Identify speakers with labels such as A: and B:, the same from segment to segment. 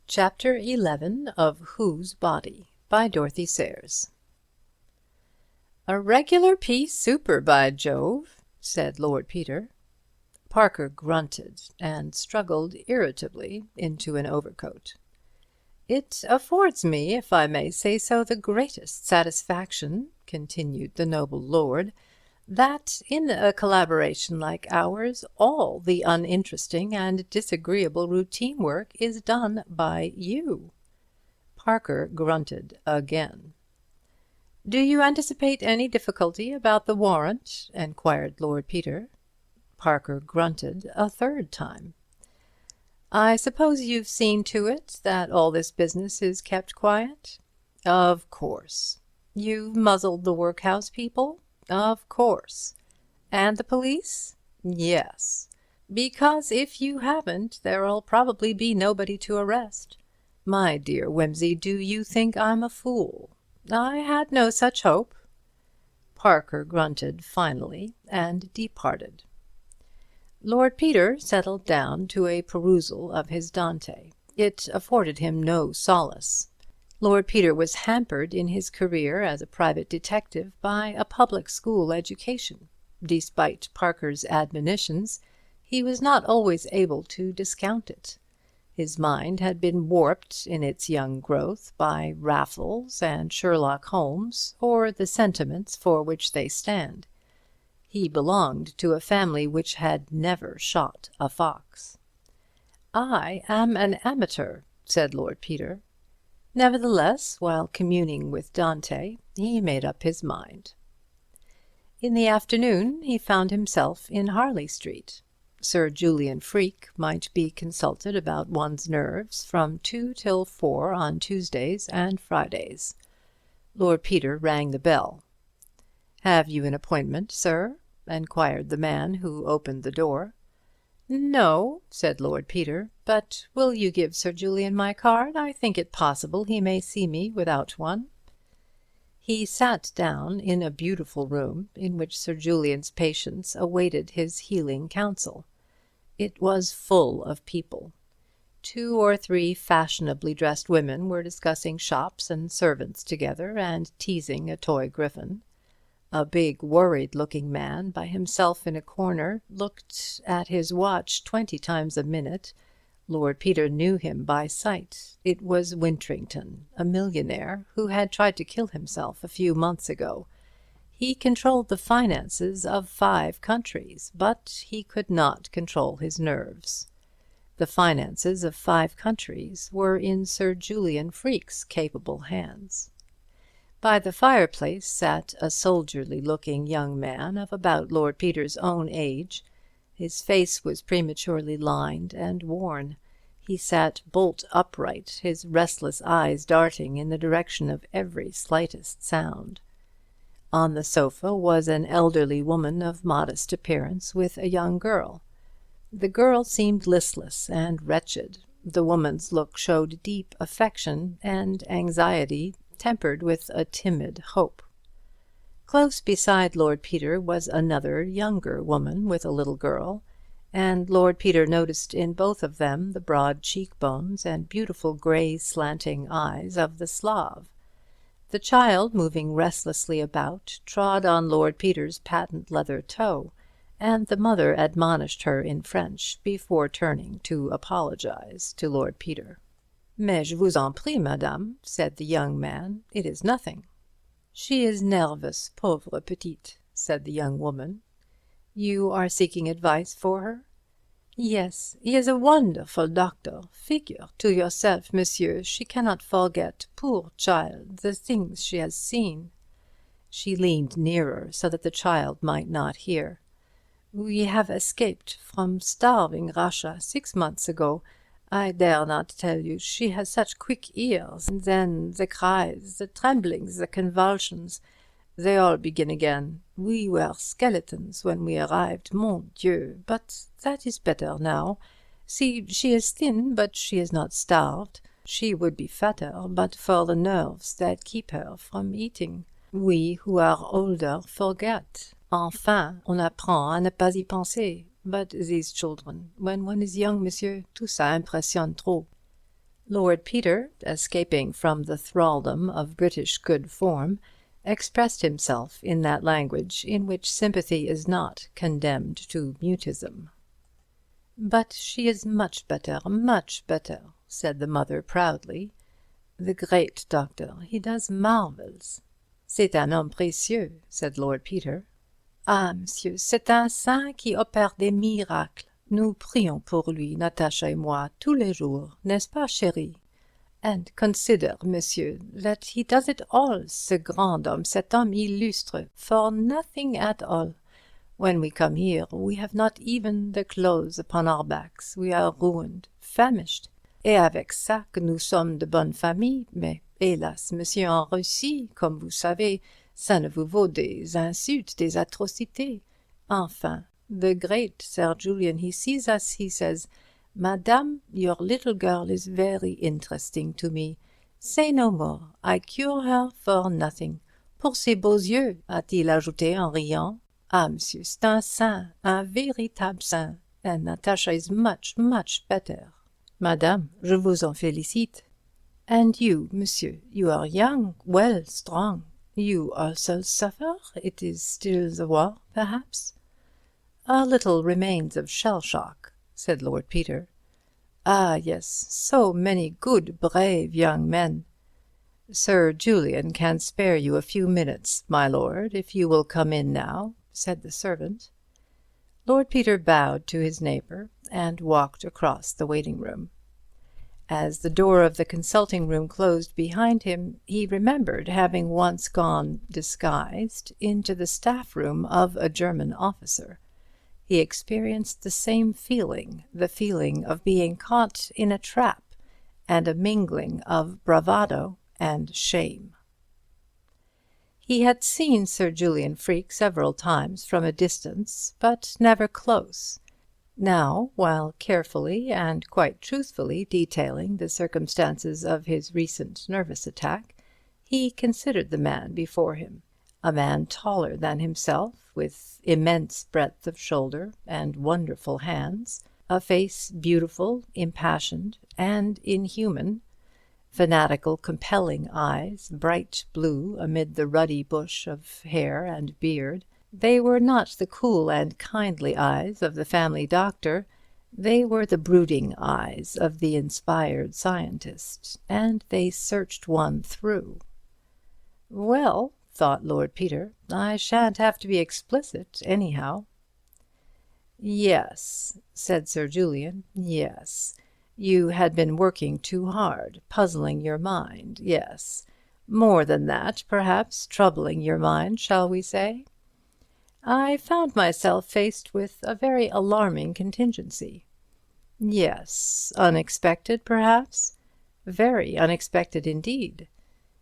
A: Chapter 11 of Whose Body, by Dorothy Sayers. "A regular pea souper, by Jove," said Lord Peter. Parker grunted and struggled irritably into an overcoat. "It affords me, if I may say so, the greatest satisfaction," continued the noble lord, "that in a collaboration like ours all the uninteresting and disagreeable routine work is done by you." Parker grunted again. "Do you anticipate any difficulty about the warrant?" enquired Lord Peter. Parker grunted a third time. "I suppose you've seen to it that all this business is kept quiet?" "Of course." "You've muzzled the workhouse people?" "Of course." "And the police?" "Yes." "Because if you haven't, there'll probably be nobody to arrest." "My dear Wimsey, do you think I'm a fool?" "I had no such hope." Parker grunted finally and departed. Lord Peter settled down to a perusal of his Dante. It afforded him no solace. Lord Peter was hampered in his career as a private detective by a public school education. Despite Parker's admonitions, he was not always able to discount it. His mind had been warped in its young growth by Raffles and Sherlock Holmes, or the sentiments for which they stand. He belonged to a family which had never shot a fox. "I am an amateur," said Lord Peter. Nevertheless, while communing with Dante, he made up his mind. In the afternoon he found himself in Harley Street. Sir Julian Freke might be consulted about one's nerves from 2 till 4 on Tuesdays and Fridays. Lord Peter rang the bell. "Have you an appointment, sir?" enquired the man who opened the door. "No," said Lord Peter, "but will you give Sir Julian my card? I think it possible he may see me without one." He sat down in a beautiful room in which Sir Julian's patients awaited his healing counsel. It was full of people. 2 or 3 fashionably dressed women were discussing shops and servants together, and teasing a toy griffon. A big, worried-looking man by himself in a corner looked at his watch 20 times a minute. Lord Peter knew him by sight. It was Wintrington, a millionaire, who had tried to kill himself a few months ago. He controlled the finances of 5 countries, but he could not control his nerves. The finances of 5 countries were in Sir Julian Freke's capable hands. By the fireplace sat a soldierly-looking young man of about Lord Peter's own age. His face was prematurely lined and worn. He sat bolt upright, his restless eyes darting in the direction of every slightest sound. On the sofa was an elderly woman of modest appearance with a young girl. The girl seemed listless and wretched. The woman's look showed deep affection and anxiety, tempered with a timid hope. Close beside Lord Peter was another younger woman with a little girl, and Lord Peter noticed in both of them the broad cheekbones and beautiful grey slanting eyes of the Slav. The child, moving restlessly about, trod on Lord Peter's patent leather toe, and the mother admonished her in French before turning to apologize to Lord Peter. "Mais je vous en prie, madame," said the young man, "it is nothing." "She is nervous, pauvre petite," said the young woman. "You are seeking advice for her?" "Yes, he is a wonderful doctor. Figure to yourself, monsieur, she cannot forget, poor child, the things she has seen." She leaned nearer so that the child might not hear. "We have escaped from starving Russia 6 months ago. I dare not tell you, she has such quick ears. And then the cries, the tremblings, the convulsions, they all begin again. We were skeletons when we arrived, mon Dieu, but that is better now. See, she is thin, but she is not starved. She would be fatter, but for the nerves that keep her from eating. We who are older forget. Enfin, on apprend à ne pas y penser. But these children, when one is young, monsieur, tout ça impressionne trop." Lord Peter, escaping from the thraldom of British good form, expressed himself in that language in which sympathy is not condemned to mutism. "But she is much better, said the mother proudly. "The great doctor, he does marvels." "C'est un homme précieux," said Lord Peter. "Ah, monsieur, c'est un saint qui opère des miracles. Nous prions pour lui, Natacha et moi, tous les jours, n'est-ce pas, chérie? And consider, monsieur, that he does it all, ce grand homme, cet homme illustre, for nothing at all. When we come here, we have not even the clothes upon our backs. We are ruined, famished. Et avec ça que nous sommes de bonne famille, mais hélas, monsieur, en Russie, comme vous savez, ça ne vous vaut des insultes, des atrocités. Enfin, the great Sir Julian, he sees us, he says, 'Madame, your little girl is very interesting to me. Say no more. I cure her for nothing. Pour ses beaux yeux,' a-t-il ajouté en riant. Ah, monsieur, c'est un saint, un véritable saint, and Natasha is much, much better." "Madame, je vous en félicite." "And you, monsieur, you are young, well, strong. You also suffer? It is still the war, perhaps?" "A little remains of shell-shock," said Lord Peter. "Ah, yes, so many good, brave young men." "Sir Julian can spare you a few minutes, my lord, if you will come in now," said the servant. Lord Peter bowed to his neighbour and walked across the waiting-room. As the door of the consulting-room closed behind him, he remembered having once gone, disguised, into the staff-room of a German officer. He experienced the same feeling, the feeling of being caught in a trap, and a mingling of bravado and shame. He had seen Sir Julian Freke several times from a distance, but never close. Now, while carefully and quite truthfully detailing the circumstances of his recent nervous attack, he considered the man before him. A man taller than himself, with immense breadth of shoulder and wonderful hands, a face beautiful, impassioned, and inhuman, fanatical, compelling eyes, bright blue amid the ruddy bush of hair and beard. They were not the cool and kindly eyes of the family doctor. They were the brooding eyes of the inspired scientist, and they searched one through. "Well," thought Lord Peter, "I shan't have to be explicit, anyhow." "Yes," said Sir Julian, "yes. You had been working too hard, puzzling your mind, yes. More than that, perhaps, troubling your mind, shall we say? I found myself faced with a very alarming contingency." "Yes. Unexpected, perhaps?" "Very unexpected indeed."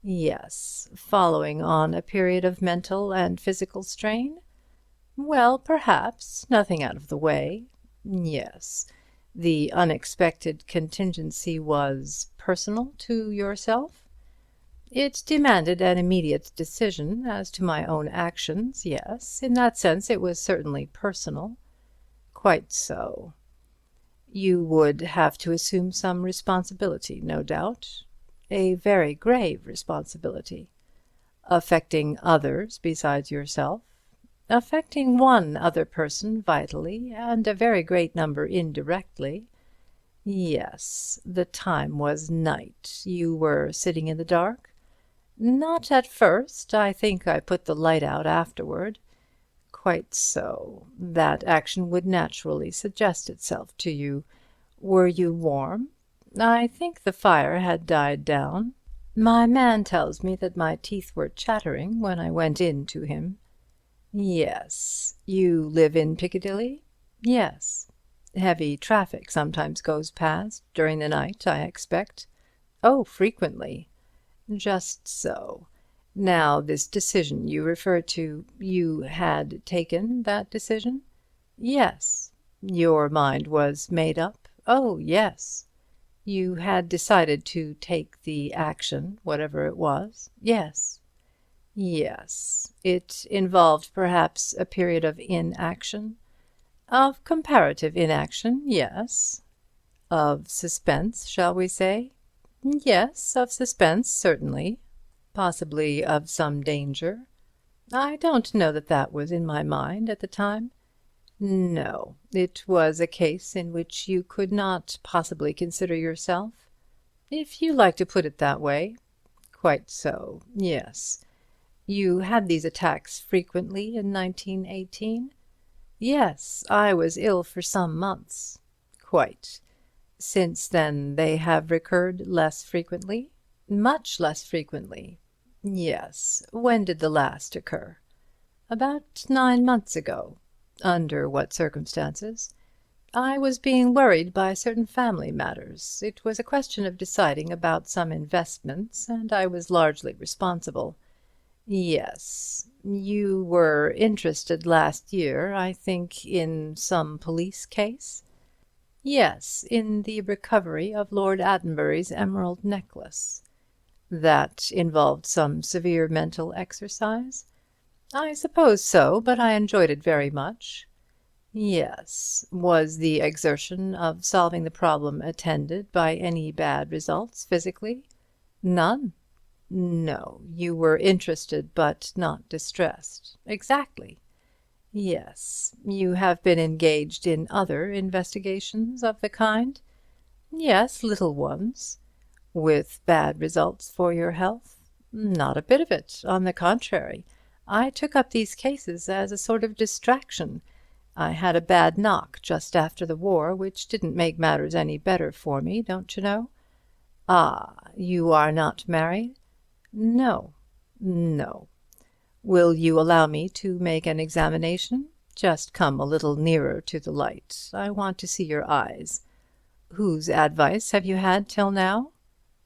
A: "Yes. Following on a period of mental and physical strain?" "Well, perhaps. Nothing out of the way." "Yes. The unexpected contingency was personal to yourself?" "It demanded an immediate decision as to my own actions, yes. In that sense it was certainly personal." "Quite so." "You would have to assume some responsibility, no doubt." "A very grave responsibility." "Affecting others besides yourself?" "Affecting one other person vitally, and a very great number indirectly." "Yes. The time was night. You were sitting in the dark?" "Not at first. I think I put the light out afterward." "Quite so. That action would naturally suggest itself to you. Were you warm?" "I think the fire had died down. My man tells me that my teeth were chattering when I went in to him." "Yes. You live in Piccadilly?" "Yes." "Heavy traffic sometimes goes past during the night, I expect?" "Oh, frequently." "Just so. Now, this decision you refer to, you had taken that decision?" "Yes." "Your mind was made up?" "Oh, yes." "You had decided to take the action, whatever it was?" "Yes." "Yes. It involved perhaps a period of inaction?" "Of comparative inaction, yes." "Of suspense, shall we say?" Yes, of suspense, certainly. Possibly of some danger. I don't know that that was in my mind at the time. No, it was a case in which you could not possibly consider yourself, if you like to put it that way. Quite so, yes. You had these attacks frequently in 1918? Yes, I was ill for some months. Quite. Since then they have recurred less frequently? Much less frequently. Yes. When did the last occur? About 9 months ago. Under what circumstances? I was being worried by certain family matters. It was a question of deciding about some investments, and I was largely responsible. Yes. You were interested last year, I think, in some police case? Yes, in the recovery of Lord Attenbury's emerald necklace. That involved some severe mental exercise? I suppose so, but I enjoyed it very much. Yes. Was the exertion of solving the problem attended by any bad results physically? None. No. You were interested but not distressed. Exactly. Yes. You have been engaged in other investigations of the kind? Yes, little ones. With bad results for your health? Not a bit of it. On the contrary, I took up these cases as a sort of distraction. I had a bad knock just after the war, which didn't make matters any better for me, don't you know? Ah, you are not married? No. No. Will you allow me to make an examination? Just come a little nearer to the light. I want to see your eyes. Whose advice have you had till now?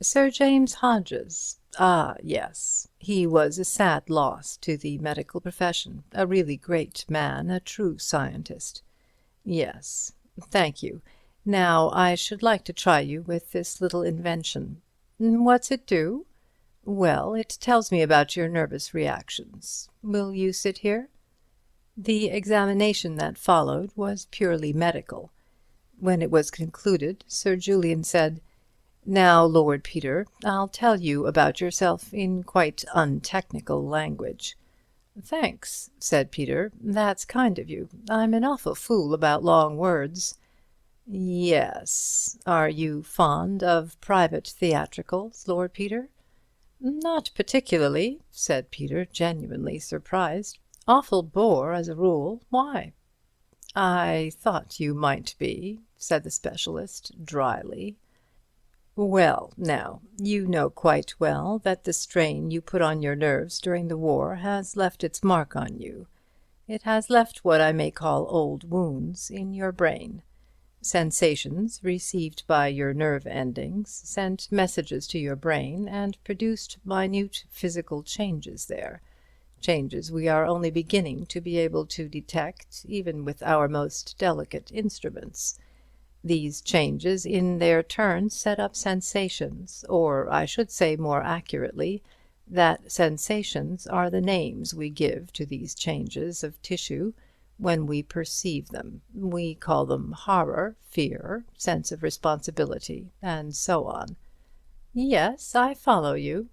A: Sir James Hodges. Ah, yes. He was a sad loss to the medical profession. A really great man, a true scientist. Yes. Thank you. Now, I should like to try you with this little invention. What's it do? Well, it tells me about your nervous reactions. Will you sit here? The examination that followed was purely medical. When it was concluded, Sir Julian said, "Now, Lord Peter, I'll tell you about yourself in quite untechnical language." "Thanks," said Peter. "That's kind of you. I'm an awful fool about long words." "Yes. Are you fond of private theatricals, Lord Peter?" "Not particularly," said Peter, genuinely surprised. "Awful bore as a rule. Why?" "I thought you might be," said the specialist, dryly. "Well, now, you know quite well that the strain you put on your nerves during the war has left its mark on you. It has left what I may call old wounds in your brain. Sensations received by your nerve endings sent messages to your brain and produced minute physical changes there, changes we are only beginning to be able to detect even with our most delicate instruments. These changes in their turn set up sensations, or I should say more accurately, that sensations are the names we give to these changes of tissue when we perceive them. We call them horror, fear, sense of responsibility, and so on. Yes, I follow you.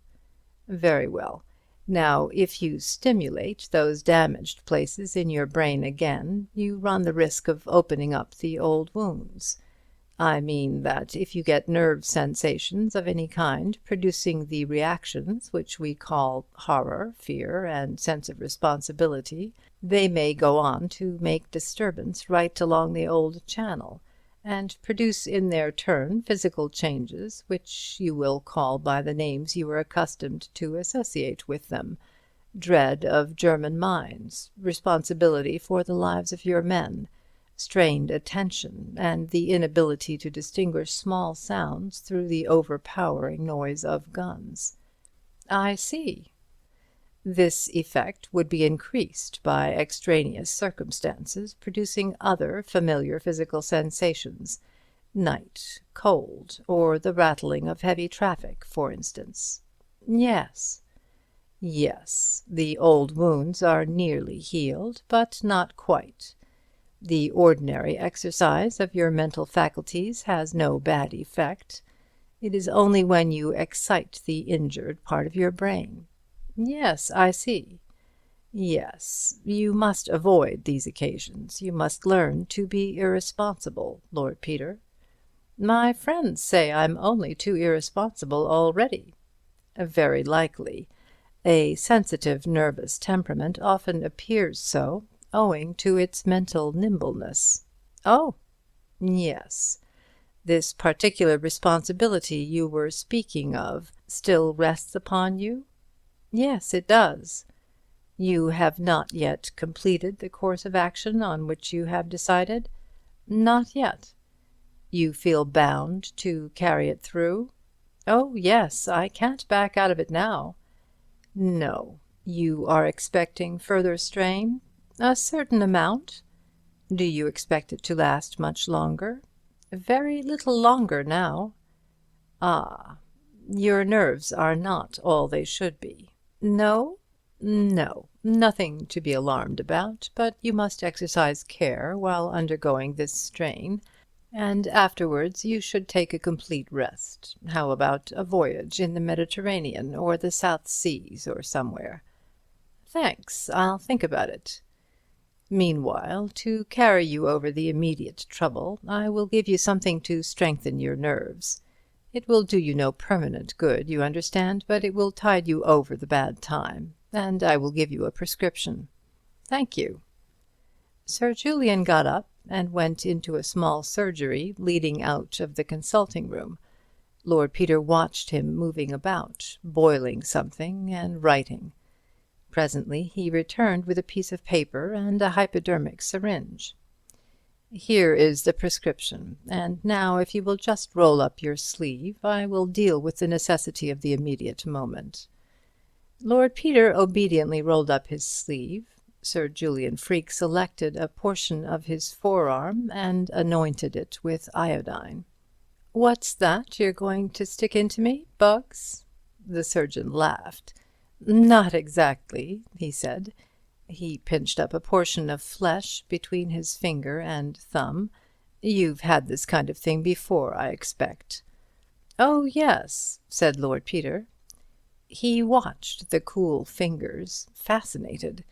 A: Very well. Now, if you stimulate those damaged places in your brain again, you run the risk of opening up the old wounds. I mean that if you get nerve sensations of any kind producing the reactions which we call horror, fear, and sense of responsibility, they may go on to make disturbance right along the old channel, and produce in their turn physical changes which you will call by the names you were accustomed to associate with them: dread of German mines, responsibility for the lives of your men, strained attention, and the inability to distinguish small sounds through the overpowering noise of guns. I see. This effect would be increased by extraneous circumstances producing other familiar physical sensations: night, cold, or the rattling of heavy traffic, for instance. Yes. Yes, the old wounds are nearly healed, but not quite. The ordinary exercise of your mental faculties has no bad effect. It is only when you excite the injured part of your brain. Yes, I see. Yes, you must avoid these occasions. You must learn to be irresponsible, Lord Peter. My friends say I'm only too irresponsible already. Very likely. A sensitive, nervous temperament often appears so, owing to its mental nimbleness. Oh, yes. This particular responsibility you were speaking of still rests upon you? Yes, it does. You have not yet completed the course of action on which you have decided? Not yet. You feel bound to carry it through? Oh, yes, I can't back out of it now. No. You are expecting further strain? A certain amount. Do you expect it to last much longer? Very little longer now. Ah, your nerves are not all they should be. No? No, nothing to be alarmed about, but you must exercise care while undergoing this strain, and afterwards you should take a complete rest. How about a voyage in the Mediterranean or the South Seas or somewhere? Thanks, I'll think about it. Meanwhile, to carry you over the immediate trouble, I will give you something to strengthen your nerves. It will do you no permanent good, you understand, but it will tide you over the bad time, and I will give you a prescription. Thank you. Sir Julian got up and went into a small surgery leading out of the consulting room. Lord Peter watched him moving about, boiling something and writing. Presently he returned with a piece of paper and a hypodermic syringe. Here is the prescription, and now if you will just roll up your sleeve, I will deal with the necessity of the immediate moment. Lord Peter obediently rolled up his sleeve. Sir Julian Freke selected a portion of his forearm and anointed it with iodine. "What's that you're going to stick into me? Bugs?" The surgeon laughed. "Not exactly," he said. He pinched up a portion of flesh between his finger and thumb. "You've had this kind of thing before, I expect." "Oh, yes," said Lord Peter. He watched the cool fingers, fascinated,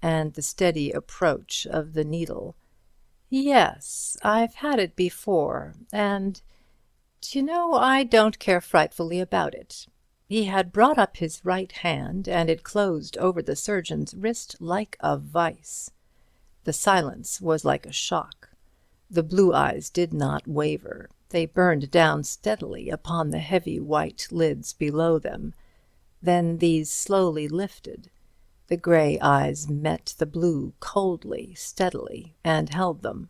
A: and the steady approach of the needle. "Yes, I've had it before, and, d'you know, I don't care frightfully about it." He had brought up his right hand, and it closed over the surgeon's wrist like a vice. The silence was like a shock. The blue eyes did not waver. They burned down steadily upon the heavy white lids below them. Then these slowly lifted. The grey eyes met the blue coldly, steadily, and held them.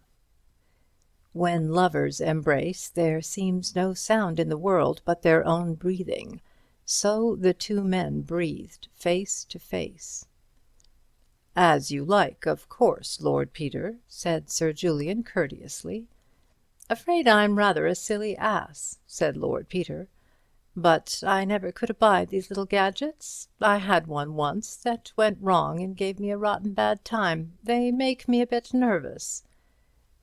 A: When lovers embrace, there seems no sound in the world but their own breathing. So the two men breathed, face to face. "As you like, of course, Lord Peter," said Sir Julian courteously. "Afraid I'm rather a silly ass," said Lord Peter. "But I never could abide these little gadgets. I had one once that went wrong and gave me a rotten bad time. They make me a bit nervous."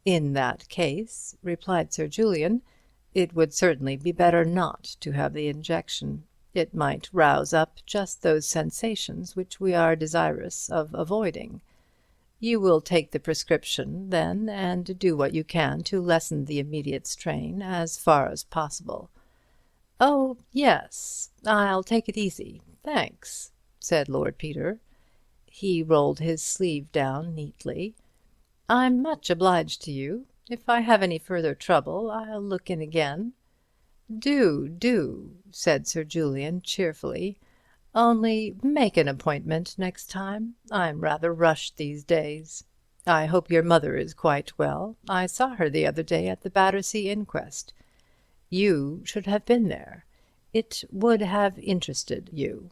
A: "In that case," replied Sir Julian, "it would certainly be better not to have the injection. It might rouse up just those sensations which we are desirous of avoiding. You will take the prescription, then, and do what you can to lessen the immediate strain as far as possible." "Oh, yes, I'll take it easy, thanks," said Lord Peter. He rolled his sleeve down neatly. "I'm much obliged to you. If I have any further trouble, I'll look in again." Do, said Sir Julian cheerfully. "Only make an appointment next time. I'm rather rushed these days. I hope your mother is quite well. I saw her the other day at the Battersea inquest. You should have been there. It would have interested you."